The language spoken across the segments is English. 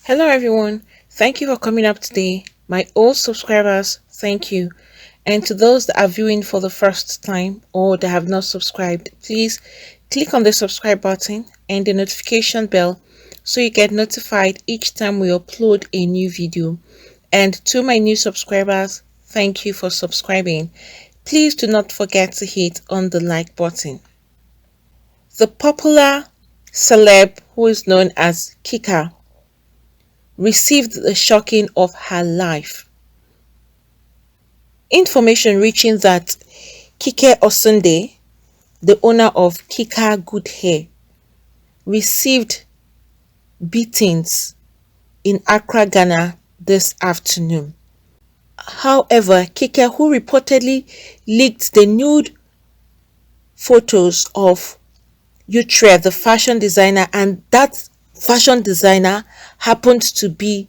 Hello everyone, thank you for coming up today. My old subscribers, thank you. And to those that are viewing for the first time or that have not subscribed, please click on the subscribe button and the notification bell so you get notified each time we upload a new video. And to my new subscribers, thank you for subscribing. Please do not forget to hit on the like button. The popular celeb who is known as Kika received the shocking of her life. Information reaching that Kike Osunde, the owner of Kika Goodhair, received beatings in Accra, Ghana this afternoon. However, Kike, who reportedly leaked the nude photos of Goodhair, the fashion designer, and that fashion designer happened to be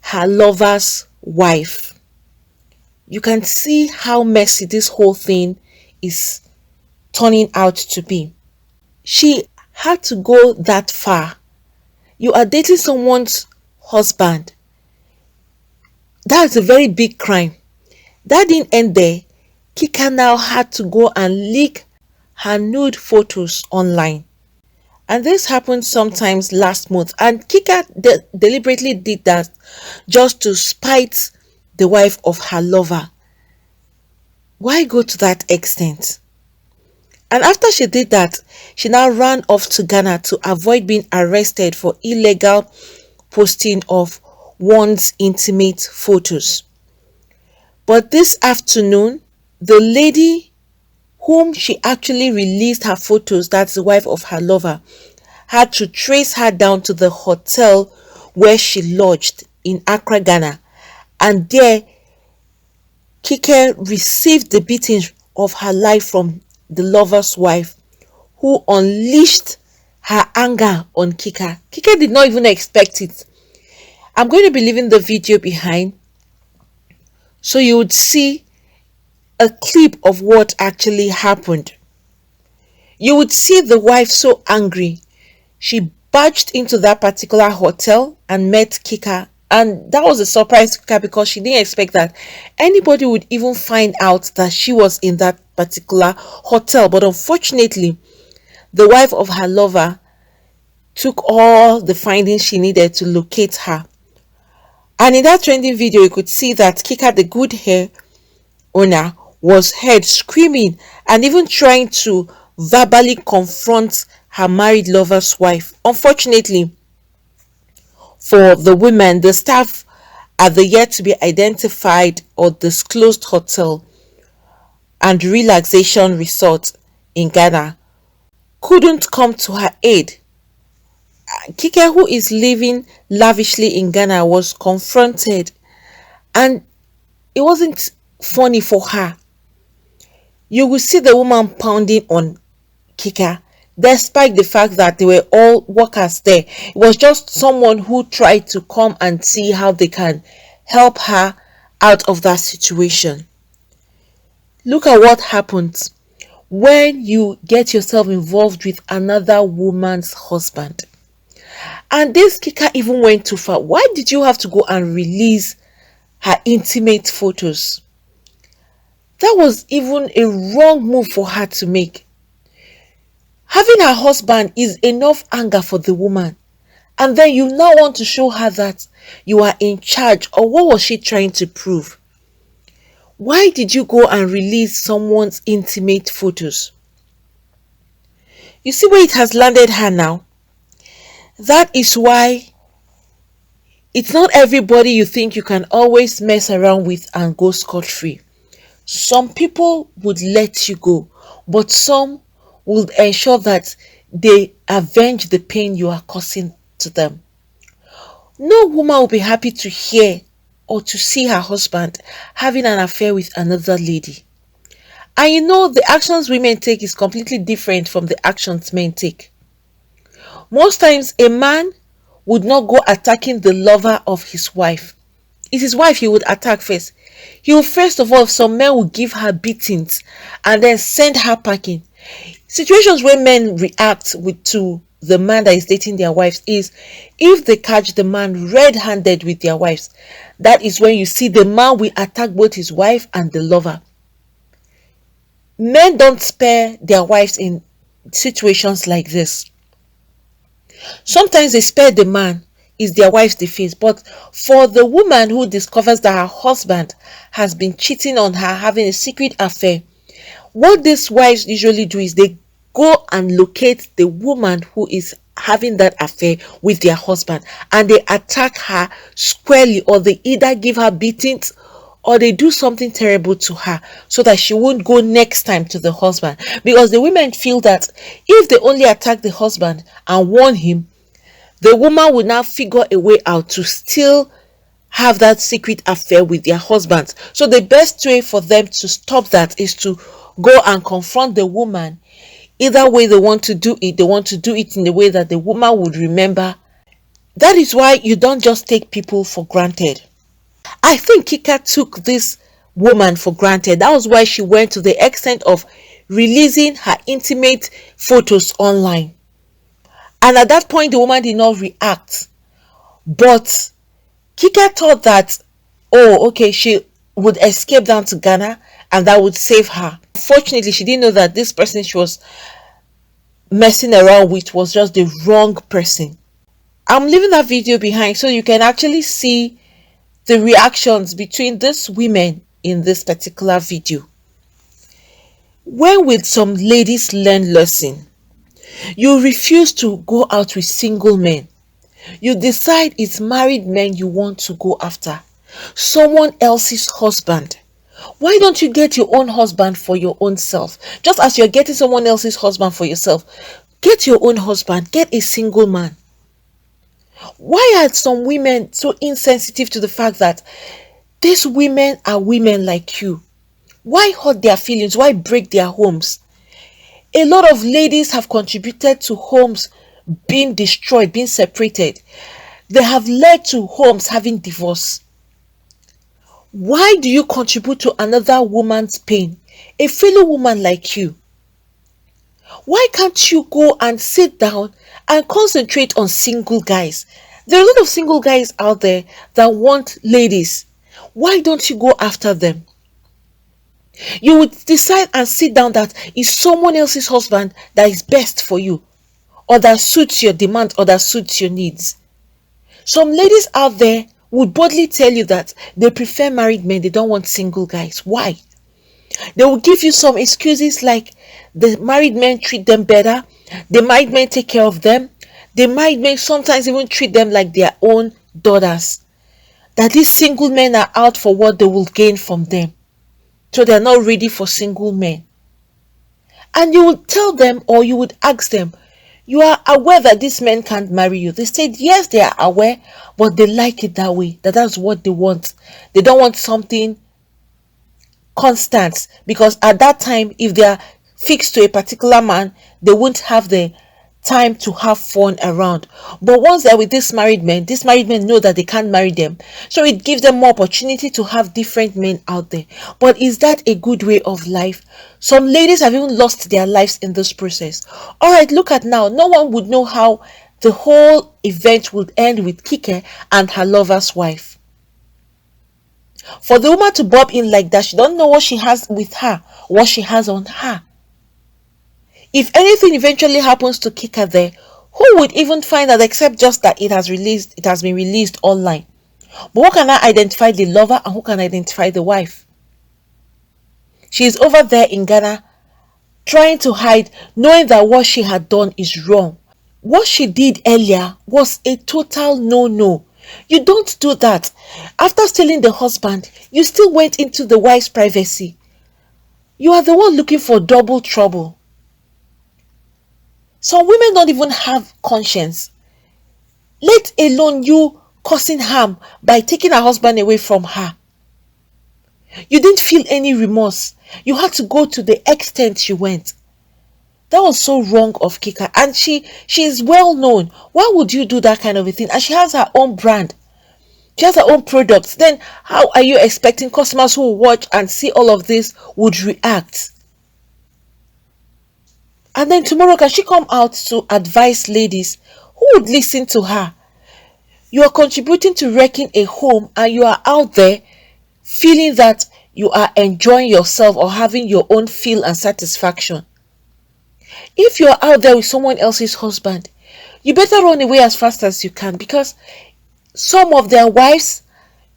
her lover's wife. You can see how messy this whole thing is turning out to be. She had to go that far. You are dating someone's husband. That's a very big crime. That didn't end there. Kika now had to go and leak her nude photos online. And this happened sometimes last month. And Kika deliberately did that just to spite the wife of her lover. Why go to that extent? And after she did that, she now ran off to Ghana to avoid being arrested for illegal posting of one's intimate photos. But this afternoon, the lady whom she actually released her photos, that's the wife of her lover, had to trace her down to the hotel where she lodged in Accra, Ghana. And there, Kike received the beatings of her life from the lover's wife, who unleashed her anger on Kika. Kike did not even expect it. I'm going to be leaving the video behind so you would see a clip of what actually happened. You would see the wife so angry. She barged into that particular hotel and met Kika, and that was a surprise to Kika because she didn't expect that anybody would even find out that she was in that particular hotel. But unfortunately, the wife of her lover took all the findings she needed to locate her. And in that trending video, you could see that Kika, the Goodhair owner, was heard screaming and even trying to verbally confront her married lover's wife. Unfortunately for the women, the staff at the yet to be identified or disclosed hotel and relaxation resort in Ghana couldn't come to her aid. Kike, who is living lavishly in Ghana, was confronted, and it wasn't funny for her. You will see the woman pounding on Kika, despite the fact that they were all workers there. It was just someone who tried to come and see how they can help her out of that situation. Look at what happens when you get yourself involved with another woman's husband. And this Kika even went too far. Why did you have to go and release her intimate photos? That was even a wrong move for her to make. Having her husband is enough anger for the woman. And then you now want to show her that you are in charge. Or what was she trying to prove? Why did you go and release someone's intimate photos? You see where it has landed her now? That is why it's not everybody you think you can always mess around with and go scot-free. Some people would let you go, but some would ensure that they avenge the pain you are causing to them. No woman will be happy to hear or to see her husband having an affair with another lady. And you know, the actions women take is completely different from the actions men take. Most times, a man would not go attacking the lover of his wife. It's his wife he would attack first. He will first of all, some men will give her beatings and then send her packing. Situations where men react to the man that is dating their wives is if they catch the man red-handed with their wives. That is when you see the man will attack both his wife and the lover. Men don't spare their wives in situations like this. Sometimes they spare the man, is their wife's defense. But for the woman who discovers that her husband has been cheating on her, having a secret affair, what these wives usually do is they go and locate the woman who is having that affair with their husband, and they attack her squarely, or they either give her beatings or they do something terrible to her so that she won't go next time to the husband. Because the women feel that if they only attack the husband and warn him, the woman will now figure a way out to still have that secret affair with their husbands. So the best way for them to stop that is to go and confront the woman. Either way they want to do it, they want to do it in the way that the woman would remember. That is why you don't just take people for granted. I think Kika took this woman for granted. That was why she went to the extent of releasing her intimate photos online. And at that point, the woman did not react. But Kika thought that, oh, okay, she would escape down to Ghana and that would save her. Unfortunately, she didn't know that this person she was messing around with was just the wrong person. I'm leaving that video behind so you can actually see the reactions between these women in this particular video. When will some ladies learn lesson? You refuse to go out with single men. You decide it's married men you want to go after. Someone else's husband. Why don't you get your own husband for your own self? Just as you're getting someone else's husband for yourself, get your own husband. Get a single man. Why are some women so insensitive to the fact that these women are women like you? Why hurt their feelings? Why break their homes? A lot of ladies have contributed to homes being destroyed, being separated. They have led to homes having divorce. Why do you contribute to another woman's pain? A fellow woman like you. Why can't you go and sit down and concentrate on single guys? There are a lot of single guys out there that want ladies. Why don't you go after them? You would decide and sit down that it's someone else's husband that is best for you, or that suits your demand, or that suits your needs. Some ladies out there would boldly tell you that they prefer married men, they don't want single guys. Why? They will give you some excuses like the married men treat them better, the married men take care of them, the married men sometimes even treat them like their own daughters. That these single men are out for what they will gain from them. So they are not ready for single men. And you would tell them, or you would ask them, you are aware that these men can't marry you? They said yes, they are aware, but they like it that way. That's what they want. They don't want something constant, because at that time, if they are fixed to a particular man, they won't have the time to have fun around. But once they're with these married men know that they can't marry them, so it gives them more opportunity to have different men out there. But is that a good way of life? Some ladies have even lost their lives in this process. All right, look at now. No one would know how the whole event would end with Kika and her lover's wife. For the woman to bob in like that, she don't know what she has with her, what she has on her. If anything eventually happens to Kika there, who would even find out except just that it has been released online? But who can I identify the lover and who can identify the wife? She is over there in Ghana trying to hide, knowing that what she had done is wrong. What she did earlier was a total no-no. You don't do that. After stealing the husband, you still went into the wife's privacy. You are the one looking for double trouble. Some women don't even have conscience, let alone you causing harm by taking her husband away from her. You didn't feel any remorse. You had to go to the extent you went. That was so wrong of Kika, and she is well known. Why would you do that kind of a thing? And she has her own brand. She has her own products. Then how are you expecting customers who will watch and see all of this would react? And then tomorrow, can she come out to advise ladies? Who would listen to her? You are contributing to wrecking a home, and you are out there feeling that you are enjoying yourself or having your own feel and satisfaction. If you are out there with someone else's husband, you better run away as fast as you can, because some of their wives,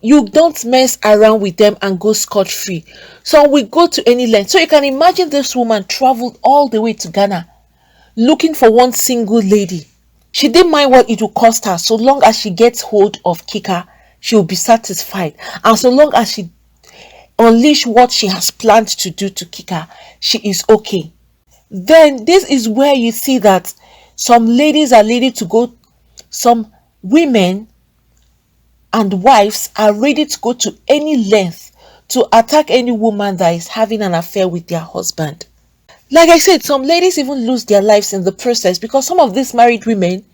you don't mess around with them and go scot-free. Some will go to any length. So you can imagine this woman traveled all the way to Ghana looking for one single lady. She didn't mind what it will cost her, so long as she gets hold of Kika, she will be satisfied. And so long as she unleash what she has planned to do to Kika, she is okay. Then this is where you see that some ladies are ready to go, some women and wives are ready to go to any length to attack any woman that is having an affair with their husband. Like I said, some ladies even lose their lives in the process, because some of these married women,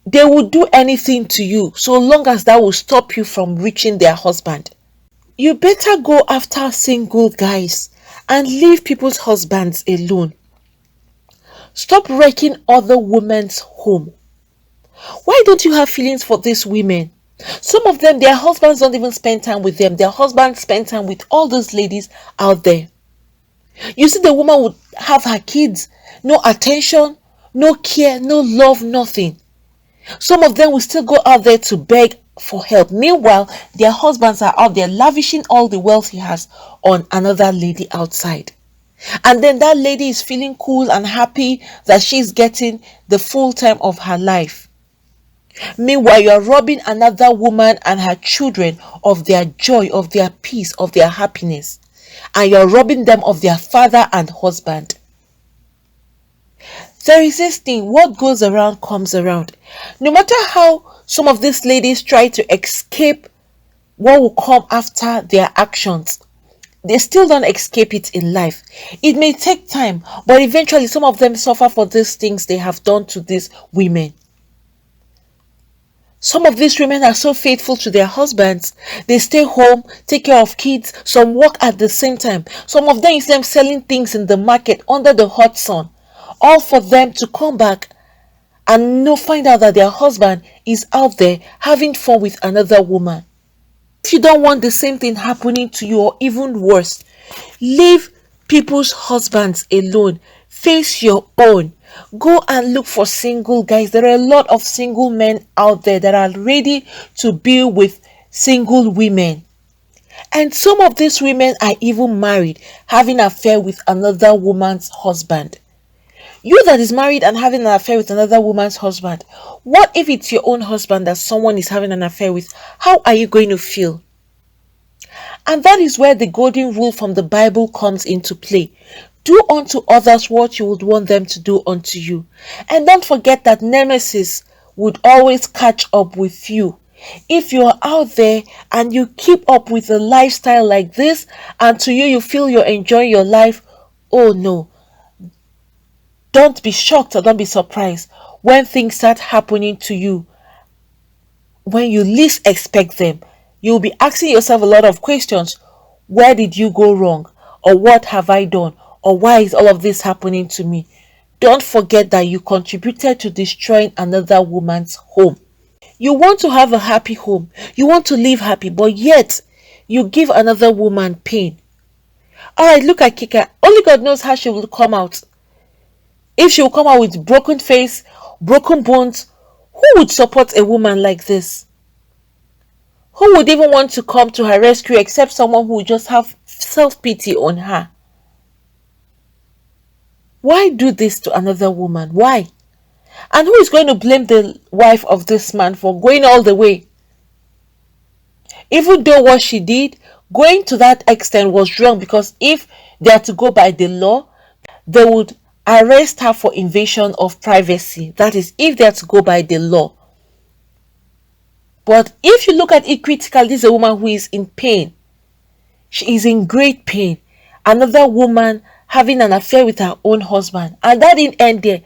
they will do anything to you so long as that will stop you from reaching their husband. You better go after single guys and leave people's husbands alone. Stop wrecking other women's home. Why don't you have feelings for these women? Some of them, their husbands don't even spend time with them. Their husbands spend time with all those ladies out there. You see, the woman would have her kids, no attention, no care, no love, nothing. Some of them will still go out there to beg for help. Meanwhile, their husbands are out there lavishing all the wealth he has on another lady outside. And then that lady is feeling cool and happy that she's getting the full time of her life. Meanwhile, you are robbing another woman and her children of their joy, of their peace, of their happiness. And you are robbing them of their father and husband. There is this thing, what goes around comes around. No matter how some of these ladies try to escape what will come after their actions, they still don't escape it in life. It may take time, but eventually some of them suffer for these things they have done to these women. Some of these women are so faithful to their husbands. They stay home, take care of kids, some work at the same time. Some of them is them selling things in the market under the hot sun. All for them to come back and find out that their husband is out there having fun with another woman. If you don't want the same thing happening to you, or even worse, leave people's husbands alone. Face your own. Go and look for single guys. There are a lot of single men out there that are ready to be with single women. And some of these women are even married, having an affair with another woman's husband. You that is married and having an affair with another woman's husband, what if it's your own husband that someone is having an affair with? How are you going to feel? And that is where the golden rule from the Bible comes into play. Do unto others what you would want them to do unto you. And don't forget that nemesis would always catch up with you. If you are out there and you keep up with a lifestyle like this, and to you feel you're enjoying your life, oh no. Don't be shocked or don't be surprised when things start happening to you when you least expect them. You'll be asking yourself a lot of questions. Where did you go wrong? Or what have I done? Or why is all of this happening to me? Don't forget that you contributed to destroying another woman's home. You want to have a happy home. You want to live happy, but yet you give another woman pain. Alright, look at Kika. Only God knows how she will come out. If she will come out with broken face, broken bones, who would support a woman like this? Who would even want to come to her rescue except someone who would just have self-pity on her? Why do this to another woman? Why? And who is going to blame the wife of this man for going all the way? Even though what she did, going to that extent was wrong, because if they are to go by the law, they would arrest her for invasion of privacy. That is, if they are to go by the law. But if you look at it critically, this is a woman who is in pain. She is in great pain. Another woman having an affair with her own husband. And that didn't end there.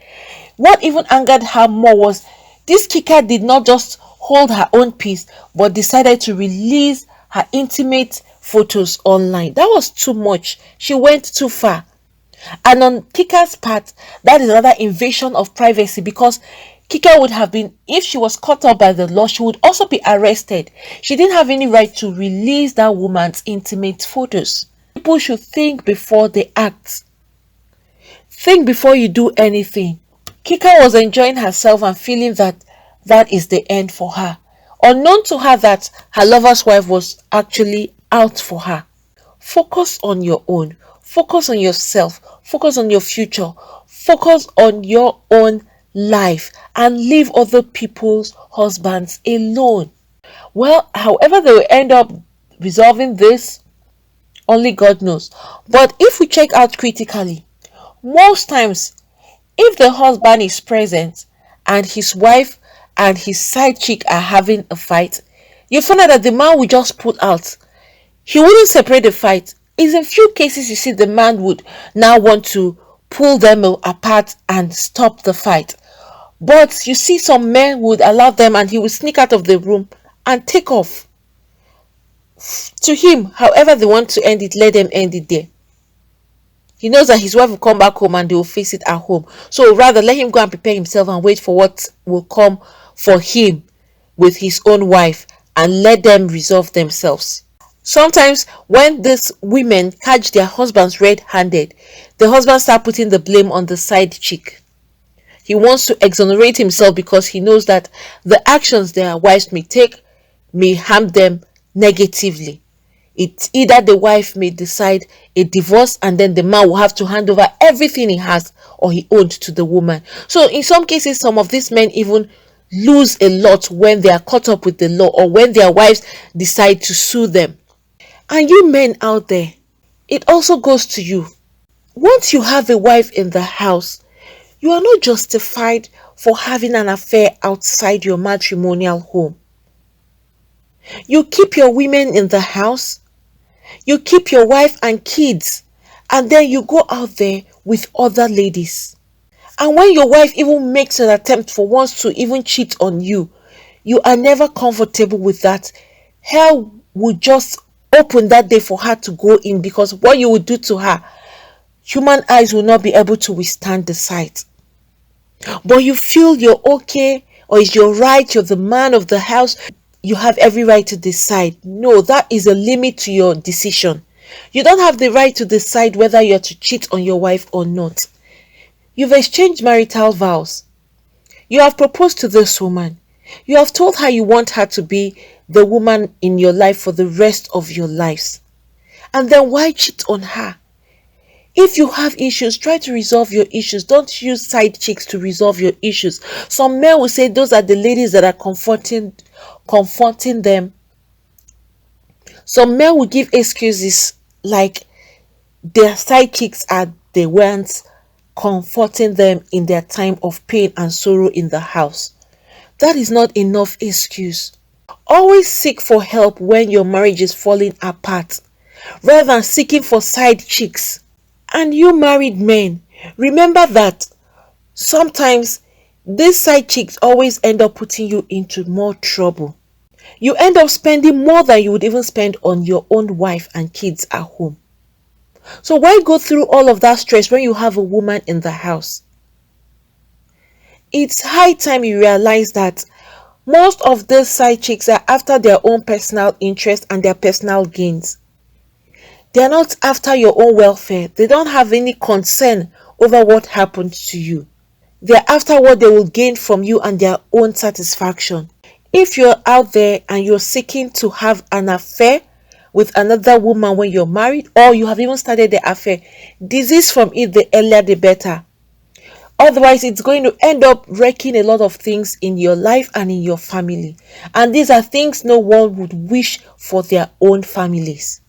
What even angered her more was this Kika did not just hold her own peace, but decided to release her intimate photos online. That was too much. She went too far. And on Kika's part, that is another invasion of privacy, because Kika would have been, if she was caught up by the law, she would also be arrested. She didn't have any right to release that woman's intimate photos. People should think before they act. Think before you do anything. Kika was enjoying herself and feeling that that is the end for her. Unknown to her that her lover's wife was actually out for her. Focus on your own. Focus on yourself. Focus on your future. Focus on your own life and leave other people's husbands alone. Well, however they will end up resolving this, only God knows. But if we check out critically, most times, if the husband is present and his wife and his side chick are having a fight, you find out that the man will just pull out. He wouldn't separate the fight. It's in few cases you see the man would now want to pull them apart and stop the fight. But you see some men would allow them and he will sneak out of the room and take off. To him, however they want to end it, let them end it there. He knows that his wife will come back home and they will face it at home. So rather let him go and prepare himself and wait for what will come for him with his own wife and let them resolve themselves. Sometimes when these women catch their husbands red-handed, the husband starts putting the blame on the side chick. He wants to exonerate himself because he knows that the actions their wives may take may harm them negatively. It's either the wife may decide a divorce and then the man will have to hand over everything he has or he owed to the woman. So in some cases, some of these men even lose a lot when they are caught up with the law or when their wives decide to sue them. And you men out there, it also goes to you. Once you have a wife in the house, you are not justified for having an affair outside your matrimonial home. You keep your women in the house, you keep your wife and kids, and then you go out there with other ladies. And when your wife even makes an attempt for once to even cheat on you, you are never comfortable with that. Hell would just open that day for her to go in, because what you would do to her, human eyes will not be able to withstand the sight. But you feel you're okay, or it's your right, you're the man of the house, you have every right to decide. No, that is a limit to your decision. You don't have the right to decide whether you're to cheat on your wife or not. You've exchanged marital vows. You have proposed to this woman. You have told her you want her to be the woman in your life for the rest of your lives. And then why cheat on her? If you have issues, try to resolve your issues. Don't use side chicks to resolve your issues. Some men will say those are the ladies that are comforting them. Some men will give excuses like their side chicks are the ones comforting them in their time of pain and sorrow in the house. That is not enough excuse. Always seek for help when your marriage is falling apart, rather than seeking for side chicks. And you married men, remember that sometimes these side chicks always end up putting you into more trouble. You end up spending more than you would even spend on your own wife and kids at home. So why go through all of that stress when you have a woman in the house? It's high time you realize that most of these side chicks are after their own personal interest and their personal gains. They are not after your own welfare. They don't have any concern over what happens to you. They are after what they will gain from you and their own satisfaction. If you're out there and you're seeking to have an affair with another woman when you're married, or you have even started the affair, desist from it, the earlier the better. Otherwise, it's going to end up wrecking a lot of things in your life and in your family. And these are things no one would wish for their own families.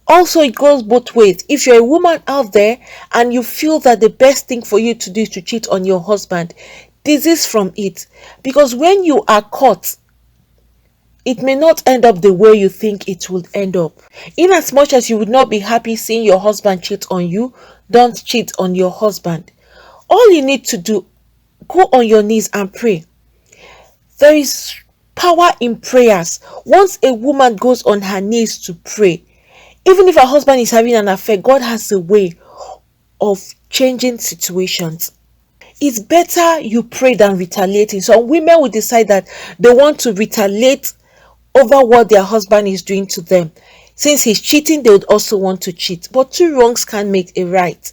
Also, it goes both ways. If you're a woman out there and you feel that the best thing for you to do is to cheat on your husband, desist from it. Because when you are caught, it may not end up the way you think it will end up. In as much as you would not be happy seeing your husband cheat on you, don't cheat on your husband. All you need to do, go on your knees and pray. There is power in prayers. Once a woman goes on her knees to pray, even if her husband is having an affair, God has a way of changing situations. It's better you pray than retaliating. Some women will decide that they want to retaliate over what their husband is doing to them. Since he's cheating, they would also want to cheat. But two wrongs can't make a right.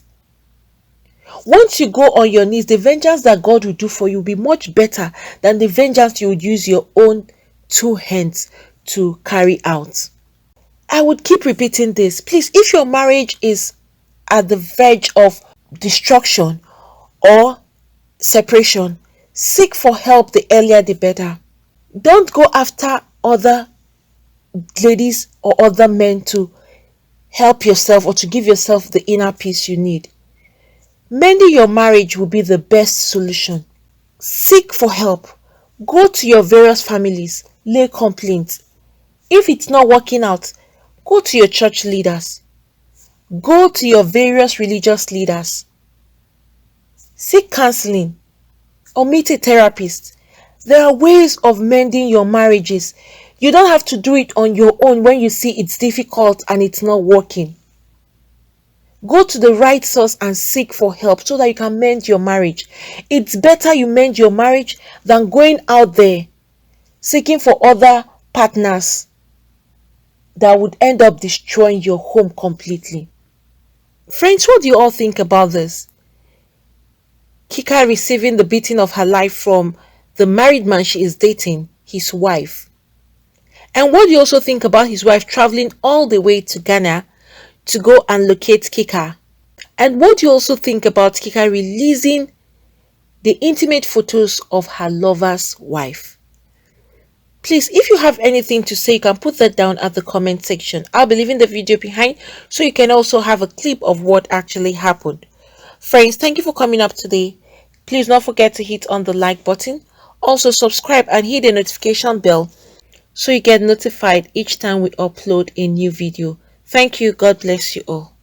Once you go on your knees, the vengeance that God will do for you will be much better than the vengeance you would use your own two hands to carry out. I would keep repeating this. Please, if your marriage is at the verge of destruction or separation, seek for help, the earlier the better. Don't go after other ladies or other men to help yourself or to give yourself the inner peace you need. Mending your marriage will be the best solution. Seek for help. Go to your various families, lay complaints. If it's not working out, go to your church leaders. Go to your various religious leaders. Seek counseling or meet a therapist. There are ways of mending your marriages. You don't have to do it on your own when you see it's difficult and it's not working. Go to the right source and seek for help so that you can mend your marriage. It's better you mend your marriage than going out there seeking for other partners that would end up destroying your home completely. Friends, what do you all think about this? Kika receiving the beating of her life from the married man she is dating, his wife. And what do you also think about his wife traveling all the way to Ghana to go and locate Kika? And what do you also think about Kika releasing the intimate photos of her lover's wife? Please, if you have anything to say, you can put that down at the comment section. I'll be leaving the video behind so you can also have a clip of what actually happened. Friends, thank you for coming up today. Please don't forget to hit on the like button. Also subscribe and hit the notification bell so you get notified each time we upload a new video. Thank you. God bless you all.